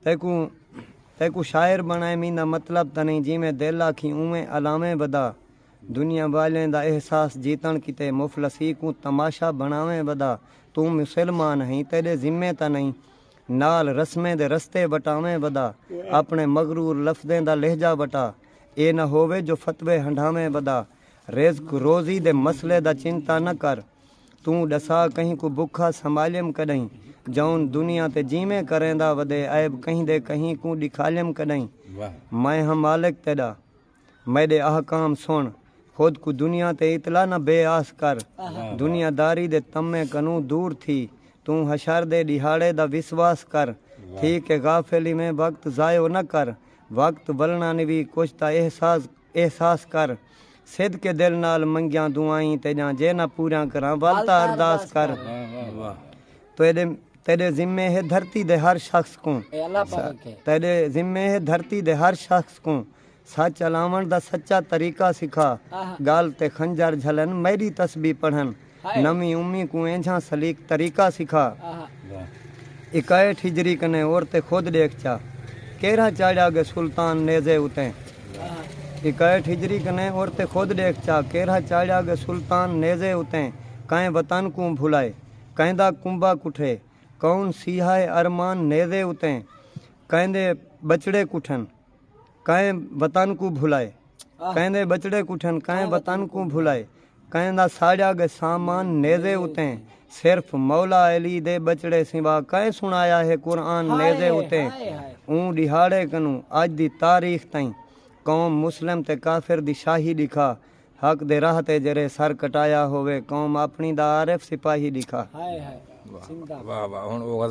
तैकू शायर बनाए मींदा मतलब त नहीं जिमें दिल आखी उवें अलावें बदा दुनिया वालें दा एहसास जीतन किते मुफलसी को तमाशा बनावें बदा तू मुसलमान है तेरे जिम्मे त नहीं नाल रस्में दे रस्ते बटावें बदा अपने मगरूर लफ्ज़ें दा लहजा बटा ए न होवे जो फतवे हंडावें बदा रिज़्क रोज़ी दे मसले दा चिंता न कर तू डसा कहीं को भुखा संभालियम कदई जौन दुनिया ते जीवें करेंदा वदे ऐब कहीं दे कहीं को दिखालियम कदई मैं हम मालिक तेरा मेरे अहकाम सुन खुद को दुनिया ते इतला न बेआस कर दुनियादारी दे तमे कनू दूर थी तू हशर दे दिहाड़े दा विश्वास कर थी के गाफिली में वक्त ज़ायो न कर वक्त वलना निवी कुछ ता एहसास कर सिद के दिल नाल मंगिया दुआई तेजा जे ना पूरा करा वालता अरदास कर तेरे जिम्मे है धरती दे हर शख्स को तेरे जिम्मे है धरती दे हर शख्स को सच अलावण दा सच्चा तरीका सिखा गाल ते खंजर झलन मेरी तस्बीह पढ़न नमी उम्मी को एंझा सलीक तरीका सिखा 61 हिजरी कने और ते खुद देख चा केरा चाड़ा गे सुल्तान नेजे उते 61 हिजरी कने और ते खुद देख चा केरा चाड़ा गे सुल्तान नेजे उते काए वतन को भुलाए कहंदा कुंबा कुठे कौन सिहाए अरमान नेजे उते कहंदे बचड़े कुठन काए वतन को भुलाए कहंदे बचड़े कुठन काए वतन को भुलाए कहंदा साड़ा गे सामान नेजे उते सिर्फ मौला अली दे बचड़े सिवा कह सुनाया है कुरान नेजे उते ऊं दिहाड़े कनू अज दी तारीख ताई कौम मुस्लिम ते काफिर दी शाही दिखा हक दे राह ते जरे सर कटाया होवे कौम अपनी दा आरिफ सिपाही दिखा। वाह वाह।